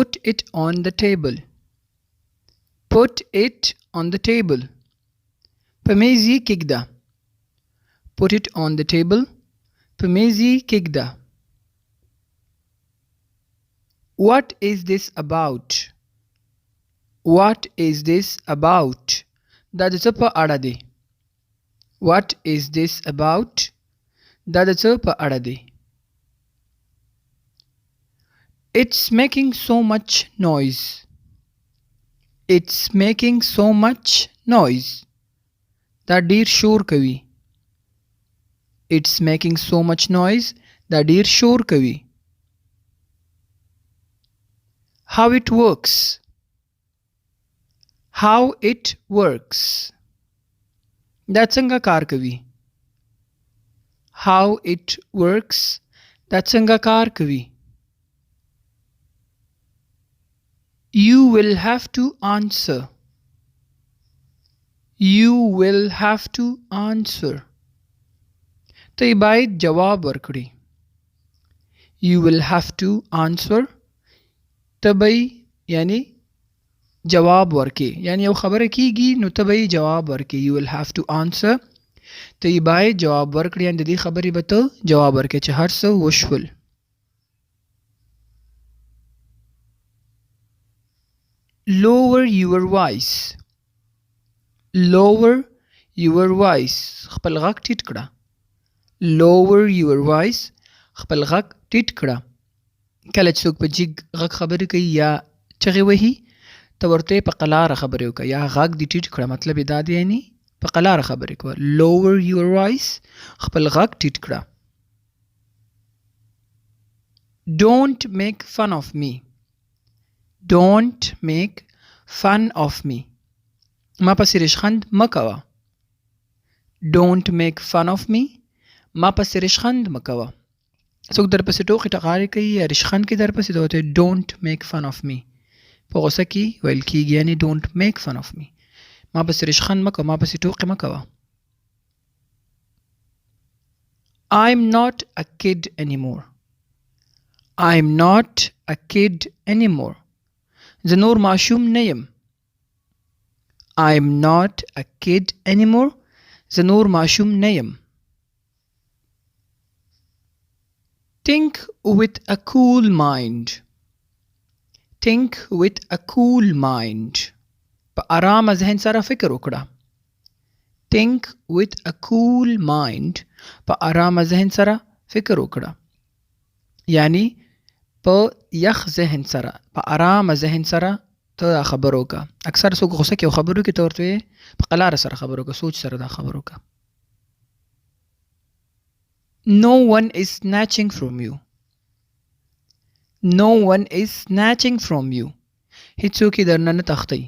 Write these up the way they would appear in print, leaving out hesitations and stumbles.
Put it on the table. Put it on the table. په میز یې کېږده. Put it on the table. په میز یې کېږده. What is this about? What is this about? دا د څه په اړه دی. What is this about? دا د څه په اړه دی. It's making so much noise. It's making so much noise. دا ډیر شور کوي. It's making so much noise. دا ډیر شور کوي. How it works. How it works. دا څنګه کار کوي. How it works. دا څنګه کار کوي. You will have to answer. You will have to answer. ته باید جواب ورکړي. You will have to answer. ته به یعنی جواب ورکې. یعنی یو خبره کیږي نو ته به جواب ورکې. You will have to answer. ته باید جواب ورکړي. یعنی د دې خبرې به ته جواب ورکې چې هر څه وشول. Lower your voice. Lower your voice. خپل غږ ټیټ کړه. Lower your voice. خپل غږ ټیټ کړه. کله چې څوک په جګ غږ خبرې کوي یا چغې وهي ته ورته په قلاره خبرې وکړه یا غږ دې ټیټ کړه. مطلب یې دا دی یعنی په قلاره خبرې کوه. Lower your voice. خپل غږ ټیټ کړه. Don't make fun of me. Don't make fun of me. ما پسې ریشخند مه کوه. Don't make fun of me. ما پسې ریشخند مه کوه. څوک در پسې ټوکې ټقارې کوي یا ریشخند کې در پسې ته ورته Don't make fun of me. په غوسه کې ویل کېږي یعنی Don't make fun of me. ما پسې ریشخند مه کوه. ما پسې ټوکې مه کوه. I'm not a kid anymore. I'm not a kid anymore. زه نور ماشوم نه یم. I'm not a kid anymore. زه نور ماشوم نه یم. Think with a cool mind. Think with a cool mind. په آرامه ذهن سره فکر وکړه. Think with a cool mind. په آرامه ذهن سره فکر وکړه. یعنی په یخ ذهن سره په آرامه ذهن سره ته خبرو وکړه. اکثر څوک غوسه کې خبرو کې ته ورته په قلاره سره خبرو وکړه. سوچ سره دا خبرو وکړه. No one is snatching from you. No one is snatching from you. هیڅوک یې درنه نه تښتي.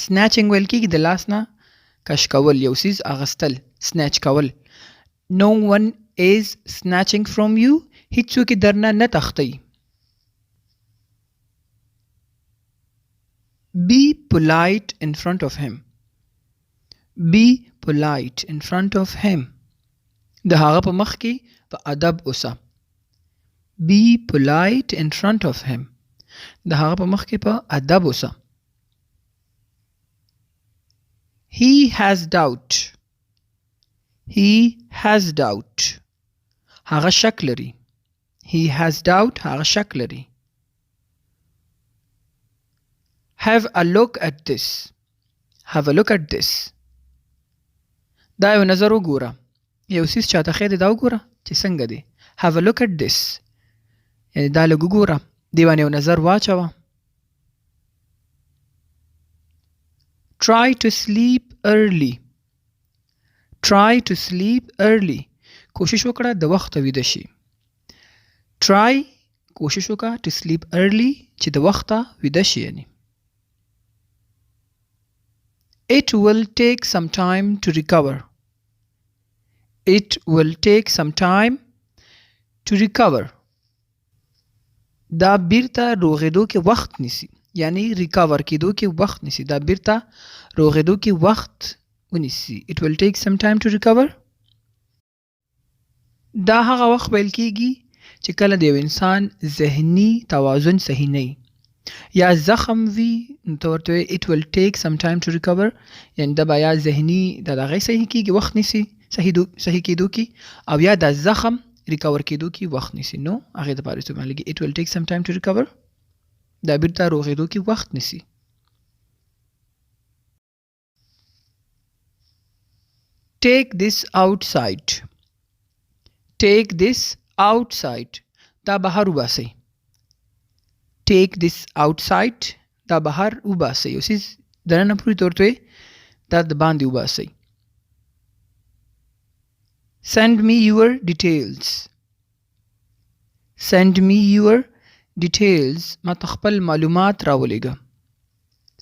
Snatching ویل کېږي د لاس نه کش کول یو څیز اغستل. Snatch کول. No one is snatching from you. هیڅوک یې درنه نه تښتي. Be polite in front of him. Be polite in front of him. د هغه په مخ کې په ادب اوسه. Be polite in front of him. د هغه په مخ کې په ادب اوسه. He has doubt. He has doubt. هغه شک لري. He has doubt. هغه شک لري. Have a look at this. Have a look at this. دا یو نظر وګوره. یو څیز چاته ښه دی دا وګوره چې څنګه دی. Have a look at this. یعنی دا لږ وګوره. دې باندې یو نظر واچوه. Try to sleep early. Try to sleep early. کوشش وکړه د وخته ویده شي. Try کوشش وکړه to sleep early چې د وخته ویده شي یعنی. It will take some time to recover. It will take some time to recover. دا بیرته روغېدو کې وخت نیسي. یعنی ریکاور کېدو کې وخت نیسي. دا بیرته روغېدو کې وخت ونیسي. It will take some time to recover. دا هغه وخت ویل کېږي چې کله د یو انسان ذهني توازن صحیح نه وي. یا زخم وي نو ته ورته وایې it will take some time to recover، یعنې دا به یا ذهني د هغې صحیح کېږي وخت نیسي صحیح کېدو کې، او یا دا زخم ریکور کېدو کې وخت نیسي، نو هغې دپاره استعمالېږي it will take some time to recover، دا بیرته روغېدو کې وخت نیسي. Take this outside. Take this outside. دا بهر وباسئ. Take this outside. دا بهر وباسئ. یو څیز دننه پورې ته ورته وایې دا د باندې وباسئ. Send me your details. Send me your details. ما ته خپل معلومات راولېږه.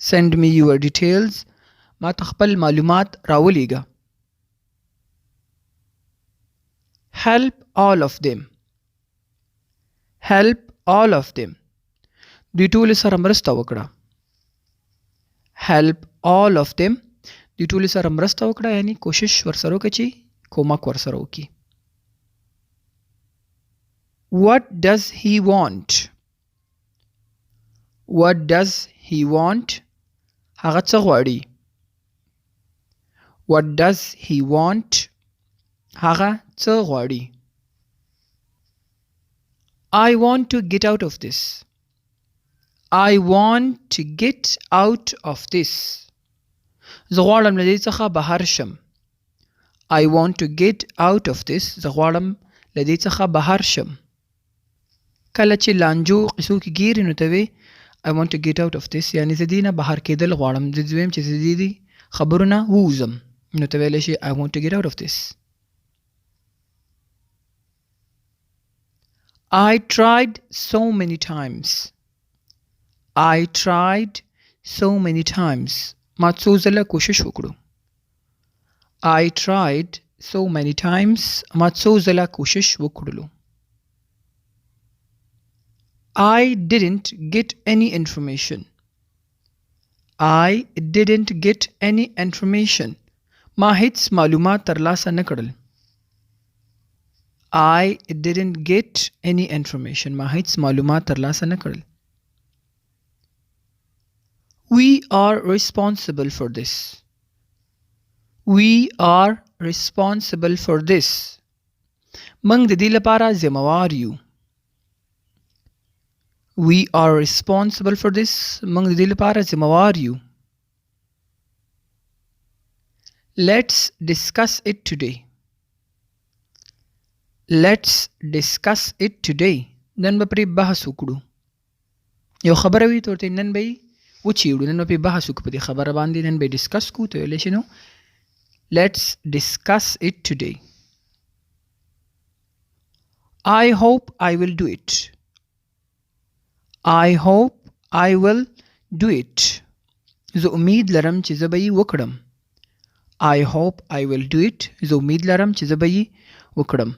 Send me your details. ما ته خپل معلومات راولېږه. Help all of them. Help all of them. دوی ټول سره مرسته وکړه. Help all of them. دوی ټول سره مرسته وکړه، یعنی کوشش ورسره وکړه چې کومک ورسره وکړي. What does he want? What does he want? هغه څه غواړي. What does he want? هغه څه غواړي. I want to get out of this. I want to get out of this. زه غواړم له دې څخه بهر شم. I want to get out of this. زه غواړم له دې څخه بهر شم. کله چې لانجو قصو کې ګیرې نو ته وې I want to get out of this، یعنې زه دې نه بهر کېدل غواړم، زه دویم چې زه دې خبرو نه ووځم، نو ته ویلی شي I want to get out of this. I tried so many times. I tried so many times. ما څو ځله کوشش وکړو. I tried so many times. ما څو ځله کوشش وکړلو. I didn't get any information. I didn't get any information. ما هیڅ معلومات ترلاسه نه کړل. I didn't get any information. ما هیڅ معلومات ترلاسه نه کړل. We are responsible for this. We are responsible for this. موږ د دې لپاره ذمہوار یو. We are responsible for this. موږ د دې لپاره ذمہوار یو. Let's discuss it today. Let's discuss it today. نن به پرې بحث وکړو. یو خبره وي ته ورته نن به یې وچیړو، نن به پرې بحث وکړو په دې خبره باندې، نن به یې ډسکس کړو، ته ویلی شي نو Let's discuss it today. I hope I will do it. I hope I will do it. زه امید لرم چې زه به یې وکړم. I hope I will do it. زه امید لرم چې زه به یې وکړم.